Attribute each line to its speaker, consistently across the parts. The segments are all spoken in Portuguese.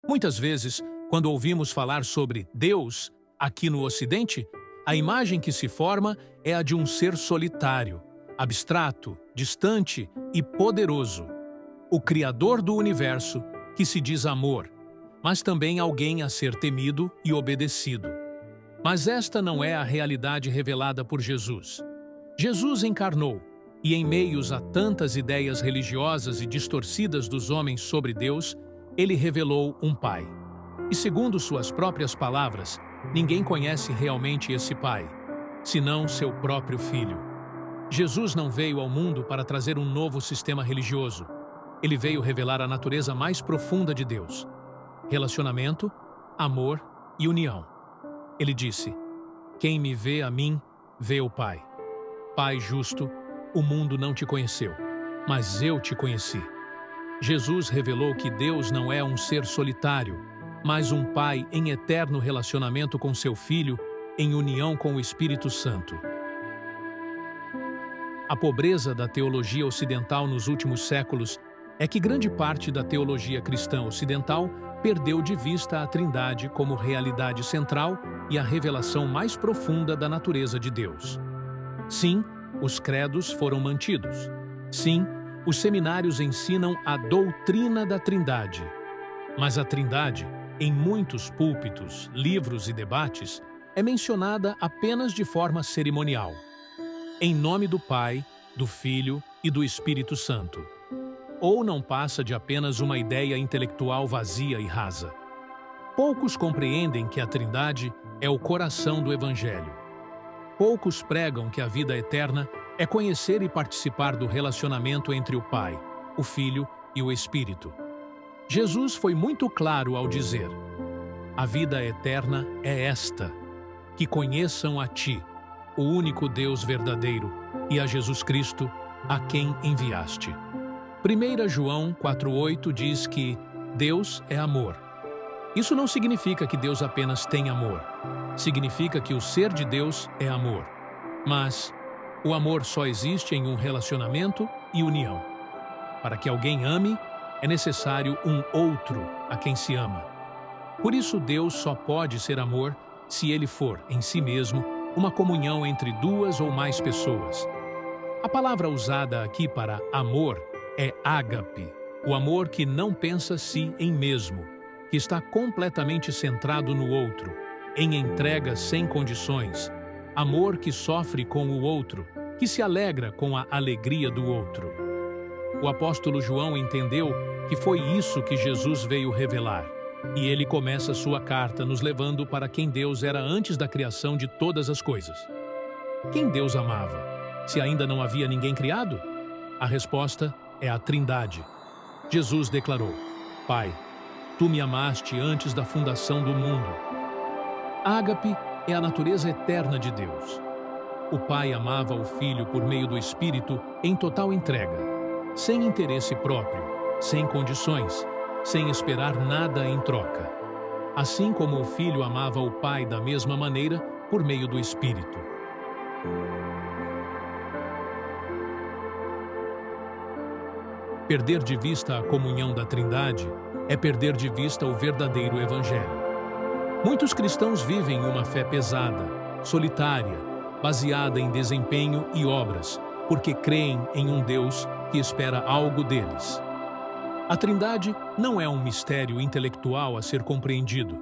Speaker 1: Muitas vezes, quando ouvimos falar sobre Deus aqui no Ocidente, a imagem que se forma é a de um ser solitário, abstrato, distante e poderoso. O Criador do universo, que se diz amor, mas também alguém a ser temido e obedecido. Mas esta não é a realidade revelada por Jesus. Jesus encarnou, e em meios a tantas ideias religiosas e distorcidas dos homens sobre Deus, ele revelou um Pai. E segundo suas próprias palavras, ninguém conhece realmente esse Pai, senão seu próprio Filho. Jesus não veio ao mundo para trazer um novo sistema religioso. Ele veio revelar a natureza mais profunda de Deus: relacionamento, amor e união. Ele disse: "Quem me vê a mim, vê o Pai." Pai justo, o mundo não te conheceu, mas eu te conheci. Jesus revelou que Deus não é um ser solitário, mas um Pai em eterno relacionamento com seu Filho, em união com o Espírito Santo. A pobreza da teologia ocidental nos últimos séculos é que grande parte da teologia cristã ocidental perdeu de vista a Trindade como realidade central e a revelação mais profunda da natureza de Deus. Sim, os credos foram mantidos. Sim, os seminários ensinam a doutrina da Trindade. Mas a Trindade, em muitos púlpitos, livros e debates, é mencionada apenas de forma cerimonial. Em nome do Pai, do Filho e do Espírito Santo. Ou não passa de apenas uma ideia intelectual vazia e rasa. Poucos compreendem que a Trindade é o coração do Evangelho. Poucos pregam que a vida eterna é conhecer e participar do relacionamento entre o Pai, o Filho e o Espírito. Jesus foi muito claro ao dizer: "A vida eterna é esta, que conheçam a Ti, o único Deus verdadeiro, e a Jesus Cristo, a quem enviaste." 1 João 4,8 diz que Deus é amor. Isso não significa que Deus apenas tem amor. Significa que o ser de Deus é amor. Mas o amor só existe em um relacionamento e união. Para que alguém ame, é necessário um outro a quem se ama. Por isso, Deus só pode ser amor se ele for, em si mesmo, uma comunhão entre duas ou mais pessoas. A palavra usada aqui para amor é ágape, o amor que não pensa si em mesmo, que está completamente centrado no outro, em entrega sem condições, amor que sofre com o outro, que se alegra com a alegria do outro. O apóstolo João entendeu que foi isso que Jesus veio revelar, e ele começa sua carta nos levando para quem Deus era antes da criação de todas as coisas. Quem Deus amava, se ainda não havia ninguém criado? A resposta é a Trindade. Jesus declarou: "Pai, Tu me amaste antes da fundação do mundo." Ágape é a natureza eterna de Deus. O Pai amava o Filho por meio do Espírito em total entrega, sem interesse próprio, sem condições, sem esperar nada em troca. Assim como o Filho amava o Pai da mesma maneira por meio do Espírito. Perder de vista a comunhão da Trindade é perder de vista o verdadeiro Evangelho. Muitos cristãos vivem uma fé pesada, solitária, baseada em desempenho e obras, porque creem em um Deus que espera algo deles. A Trindade não é um mistério intelectual a ser compreendido.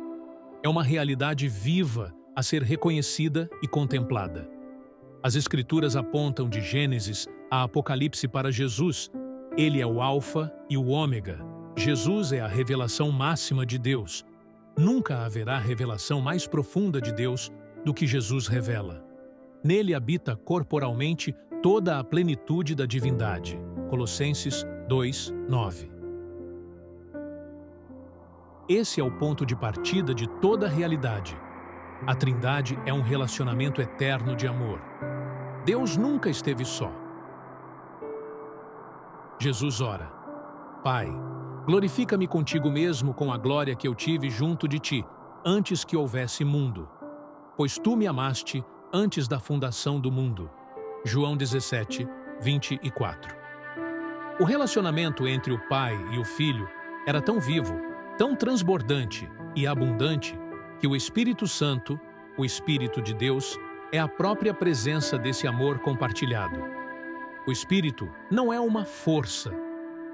Speaker 1: É uma realidade viva a ser reconhecida e contemplada. As Escrituras apontam de Gênesis a Apocalipse para Jesus. Ele é o Alfa e o Ômega. Jesus é a revelação máxima de Deus. Nunca haverá revelação mais profunda de Deus do que Jesus revela. Nele habita corporalmente toda a plenitude da divindade. Colossenses 2:9. Esse é o ponto de partida de toda a realidade. A Trindade é um relacionamento eterno de amor. Deus nunca esteve só. Jesus ora: "Pai, glorifica-me contigo mesmo com a glória que eu tive junto de ti, antes que houvesse mundo. Pois tu me amaste antes da fundação do mundo." João 17:24. O relacionamento entre o Pai e o Filho era tão vivo tão transbordante e abundante que o Espírito Santo, o Espírito de Deus, é a própria presença desse amor compartilhado. O Espírito não é uma força,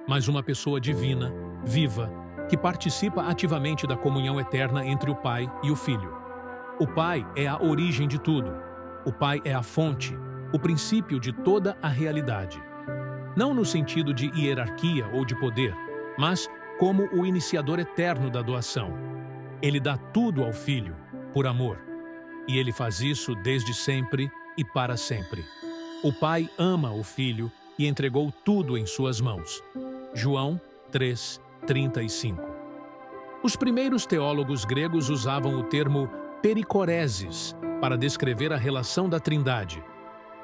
Speaker 1: mas uma pessoa divina, viva, que participa ativamente da comunhão eterna entre o Pai e o Filho. O Pai é a origem de tudo. O Pai é a fonte, o princípio de toda a realidade. Não no sentido de hierarquia ou de poder, mas como o iniciador eterno da doação. Ele dá tudo ao Filho, por amor. E ele faz isso desde sempre e para sempre. O Pai ama o Filho e entregou tudo em suas mãos. João 3:35. Os primeiros teólogos gregos usavam o termo pericoreses para descrever a relação da Trindade.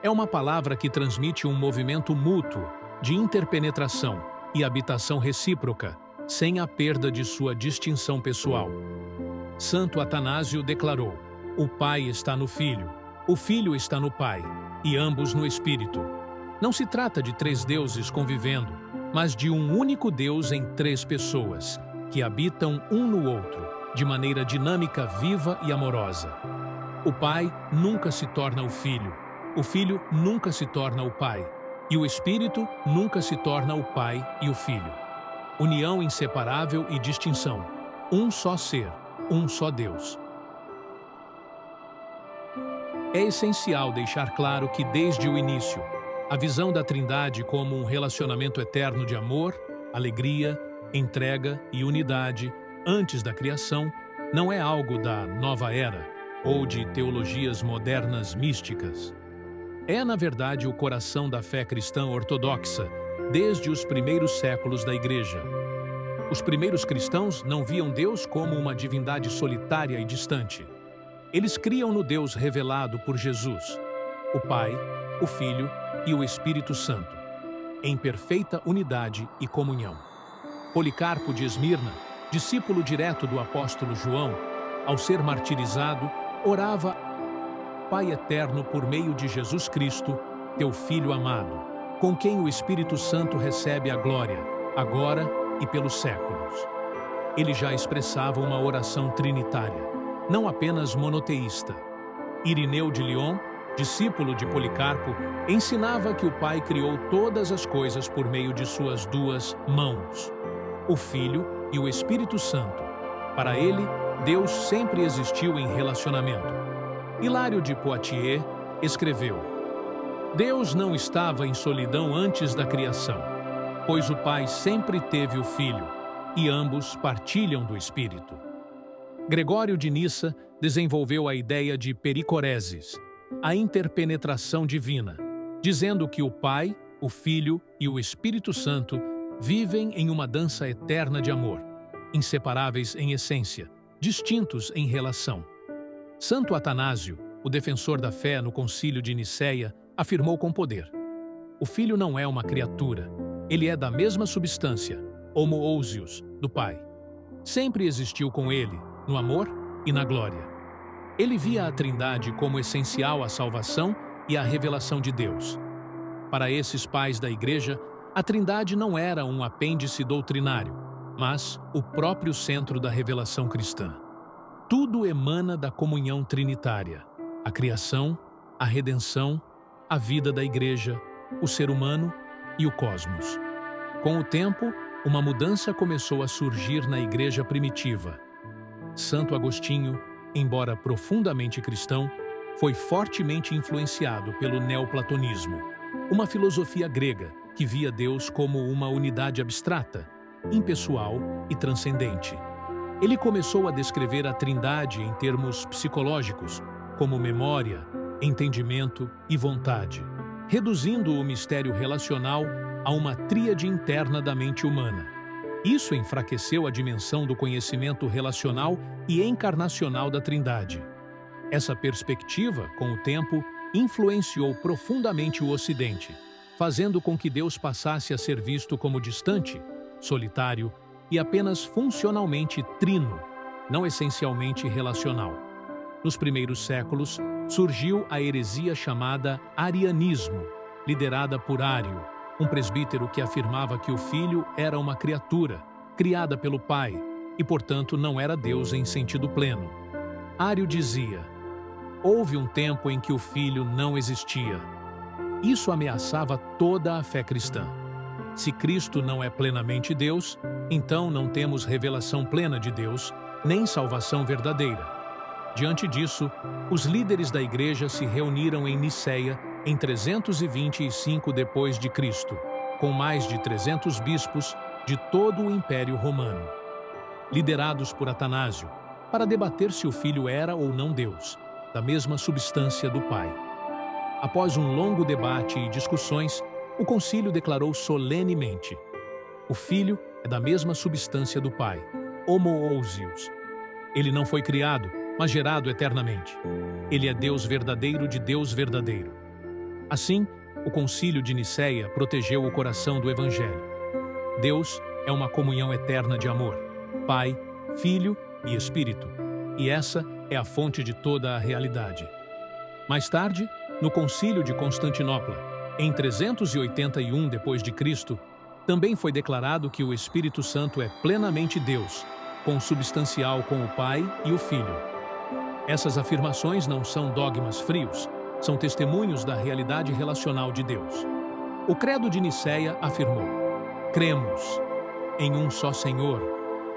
Speaker 1: É uma palavra que transmite um movimento mútuo de interpenetração e habitação recíproca, sem a perda de sua distinção pessoal. Santo Atanásio declarou: o Pai está no Filho, o Filho está no Pai, e ambos no Espírito. Não se trata de três deuses convivendo, mas de um único Deus em três pessoas, que habitam um no outro, de maneira dinâmica, viva e amorosa. O Pai nunca se torna o Filho nunca se torna o Pai, e o Espírito nunca se torna o Pai e o Filho. União inseparável e distinção. Um só ser, um só Deus. É essencial deixar claro que, desde o início, a visão da Trindade como um relacionamento eterno de amor, alegria, entrega e unidade antes da criação não é algo da nova era ou de teologias modernas místicas. É, na verdade, o coração da fé cristã ortodoxa desde os primeiros séculos da Igreja. Os primeiros cristãos não viam Deus como uma divindade solitária e distante. Eles criam no Deus revelado por Jesus, o Pai, o Filho e o Espírito Santo, em perfeita unidade e comunhão. Policarpo de Esmirna, discípulo direto do apóstolo João, ao ser martirizado, orava: Pai eterno, por meio de Jesus Cristo, teu Filho amado, com quem o Espírito Santo recebe a glória, agora e pelos séculos. Ele já expressava uma oração trinitária, não apenas monoteísta. Irineu de Lyon, discípulo de Policarpo, ensinava que o Pai criou todas as coisas por meio de suas duas mãos, o Filho e o Espírito Santo. Para ele, Deus sempre existiu em relacionamento. Hilário de Poitiers escreveu: Deus não estava em solidão antes da criação, pois o Pai sempre teve o Filho, e ambos partilham do Espírito. Gregório de Nissa desenvolveu a ideia de pericoreses, a interpenetração divina, dizendo que o Pai, o Filho e o Espírito Santo vivem em uma dança eterna de amor, inseparáveis em essência, distintos em relação. Santo Atanásio, o defensor da fé no Concílio de Nicéia, afirmou com poder: o Filho não é uma criatura, ele é da mesma substância, homoousios, do Pai. Sempre existiu com ele, no amor e na glória. Ele via a Trindade como essencial à salvação e à revelação de Deus. Para esses pais da Igreja, a Trindade não era um apêndice doutrinário, mas o próprio centro da revelação cristã. Tudo emana da comunhão trinitária: a criação, a redenção, a vida da Igreja, o ser humano e o cosmos. Com o tempo, uma mudança começou a surgir na Igreja primitiva. Santo Agostinho, embora profundamente cristão, foi fortemente influenciado pelo neoplatonismo, uma filosofia grega que via Deus como uma unidade abstrata, impessoal e transcendente. Ele começou a descrever a Trindade em termos psicológicos, como memória, entendimento e vontade, reduzindo o mistério relacional a uma tríade interna da mente humana. Isso enfraqueceu a dimensão do conhecimento relacional e encarnacional da Trindade. Essa perspectiva, com o tempo, influenciou profundamente o Ocidente, fazendo com que Deus passasse a ser visto como distante, solitário e apenas funcionalmente trino, não essencialmente relacional. Nos primeiros séculos, surgiu a heresia chamada arianismo, liderada por Ário, um presbítero que afirmava que o Filho era uma criatura, criada pelo Pai, e, portanto, não era Deus em sentido pleno. Ário dizia: houve um tempo em que o Filho não existia. Isso ameaçava toda a fé cristã. Se Cristo não é plenamente Deus, então não temos revelação plena de Deus, nem salvação verdadeira. Diante disso, os líderes da igreja se reuniram em Niceia em 325 d.C., com mais de 300 bispos de todo o Império Romano, liderados por Atanásio, para debater se o Filho era ou não Deus, da mesma substância do Pai. Após um longo debate e discussões, o concílio declarou solenemente: o Filho é da mesma substância do Pai, homoousios. Ele não foi criado, mas gerado eternamente. Ele é Deus verdadeiro de Deus verdadeiro. Assim, o concílio de Niceia protegeu o coração do Evangelho. Deus é uma comunhão eterna de amor, Pai, Filho e Espírito, e essa é a fonte de toda a realidade. Mais tarde, no concílio de Constantinopla, em 381 d.C., também foi declarado que o Espírito Santo é plenamente Deus, consubstancial com o Pai e o Filho. Essas afirmações não são dogmas frios, são testemunhos da realidade relacional de Deus. O Credo de Niceia afirmou: cremos em um só Senhor,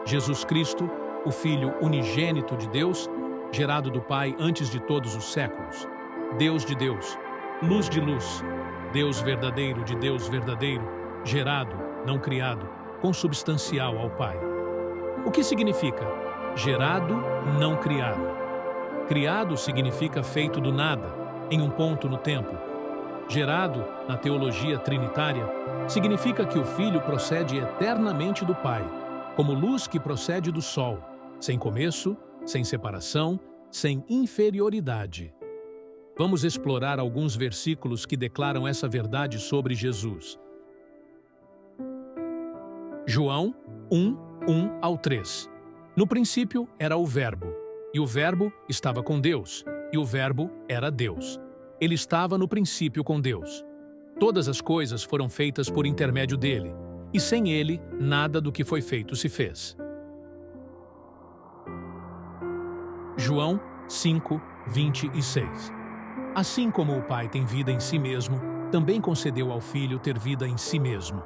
Speaker 1: Jesus Cristo, o Filho unigênito de Deus, gerado do Pai antes de todos os séculos, Deus de Deus, luz de luz, Deus verdadeiro de Deus verdadeiro, gerado, não criado, consubstancial ao Pai. O que significa gerado, não criado? Criado significa feito do nada, em um ponto no tempo. Gerado, na teologia trinitária, significa que o Filho procede eternamente do Pai, como luz que procede do Sol, sem começo, sem separação, sem inferioridade. Vamos explorar alguns versículos que declaram essa verdade sobre Jesus. João 1:1-3. No princípio era o Verbo, e o Verbo estava com Deus, e o Verbo era Deus. Ele estava no princípio com Deus. Todas as coisas foram feitas por intermédio dele, e sem ele, nada do que foi feito se fez. João 5:26. Assim como o Pai tem vida em si mesmo, também concedeu ao Filho ter vida em si mesmo.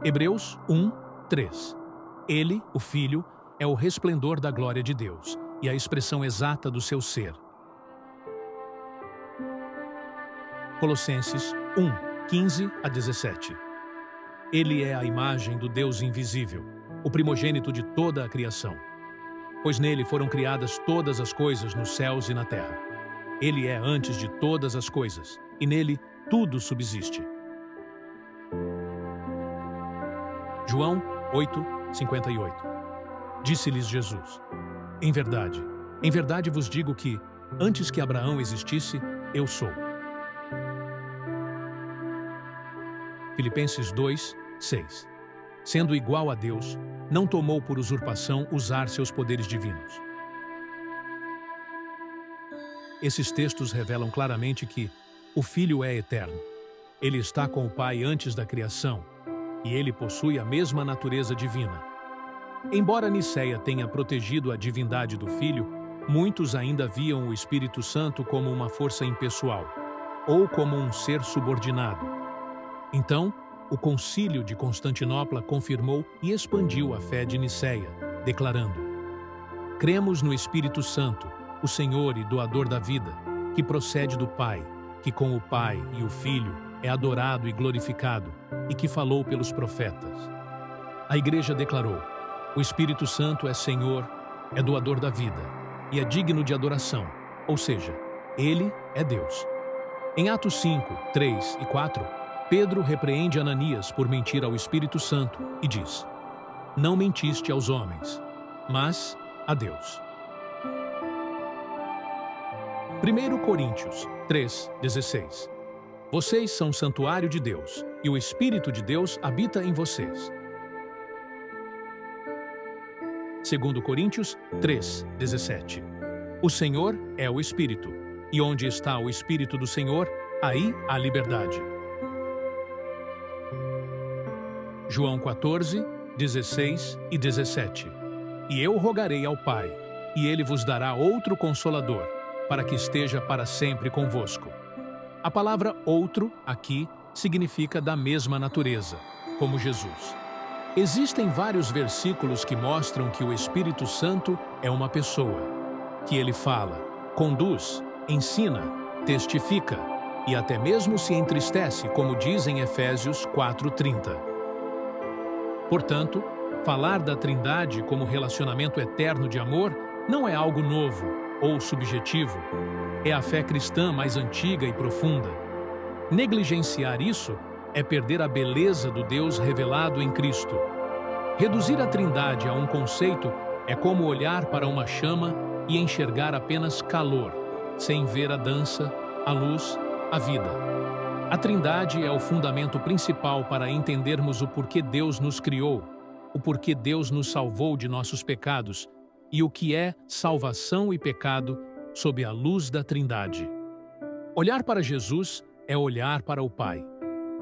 Speaker 1: Hebreus 1:3. Ele, o Filho, é o resplendor da glória de Deus e a expressão exata do seu ser. Colossenses 1:15-17. Ele é a imagem do Deus invisível, o primogênito de toda a criação, pois nele foram criadas todas as coisas nos céus e na terra. Ele é antes de todas as coisas, e nele tudo subsiste. João 8:58. Disse-lhes Jesus: em verdade vos digo que, antes que Abraão existisse, eu sou. Filipenses 2:6. Sendo igual a Deus, não tomou por usurpação usar seus poderes divinos. Esses textos revelam claramente que o Filho é eterno. Ele está com o Pai antes da criação, e ele possui a mesma natureza divina. Embora Niceia tenha protegido a divindade do Filho, muitos ainda viam o Espírito Santo como uma força impessoal, ou como um ser subordinado. Então, o Concílio de Constantinopla confirmou e expandiu a fé de Niceia, declarando: cremos no Espírito Santo, o Senhor e doador da vida, que procede do Pai, que com o Pai e o Filho é adorado e glorificado, e que falou pelos profetas. A Igreja declarou: o Espírito Santo é Senhor, é doador da vida, e é digno de adoração, ou seja, Ele é Deus. Em Atos 5:3 e 4, Pedro repreende Ananias por mentir ao Espírito Santo e diz: não mentiste aos homens, mas a Deus. 1 Coríntios 3:16. Vocês são santuário de Deus, e o Espírito de Deus habita em vocês. 2 Coríntios 3:17. O Senhor é o Espírito, e onde está o Espírito do Senhor, aí há liberdade. João 14, 16 e 17. E eu rogarei ao Pai, e ele vos dará outro Consolador, para que esteja para sempre convosco. A palavra outro, aqui, significa da mesma natureza, como Jesus. Existem vários versículos que mostram que o Espírito Santo é uma pessoa, que ele fala, conduz, ensina, testifica e até mesmo se entristece, como diz em Efésios 4:30. Portanto, falar da Trindade como relacionamento eterno de amor não é algo novo ou subjetivo. É a fé cristã mais antiga e profunda. Negligenciar isso é perder a beleza do Deus revelado em Cristo. Reduzir a Trindade a um conceito é como olhar para uma chama e enxergar apenas calor, sem ver a dança, a luz, a vida. A Trindade é o fundamento principal para entendermos o porquê Deus nos criou, o porquê Deus nos salvou de nossos pecados e o que é salvação e pecado sob a luz da Trindade. Olhar para Jesus é olhar para o Pai.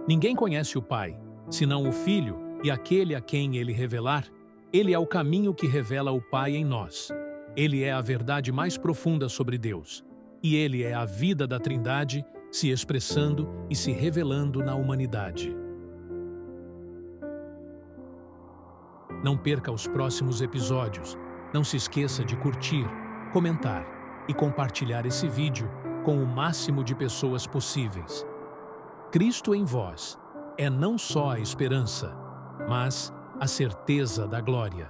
Speaker 1: Ninguém conhece o Pai, senão o Filho e aquele a quem ele revelar. Ele é o caminho que revela o Pai em nós. Ele é a verdade mais profunda sobre Deus. E ele é a vida da Trindade se expressando e se revelando na humanidade. Não perca os próximos episódios. Não se esqueça de curtir, comentar e compartilhar esse vídeo com o máximo de pessoas possíveis. Cristo em vós é não só a esperança, mas a certeza da glória.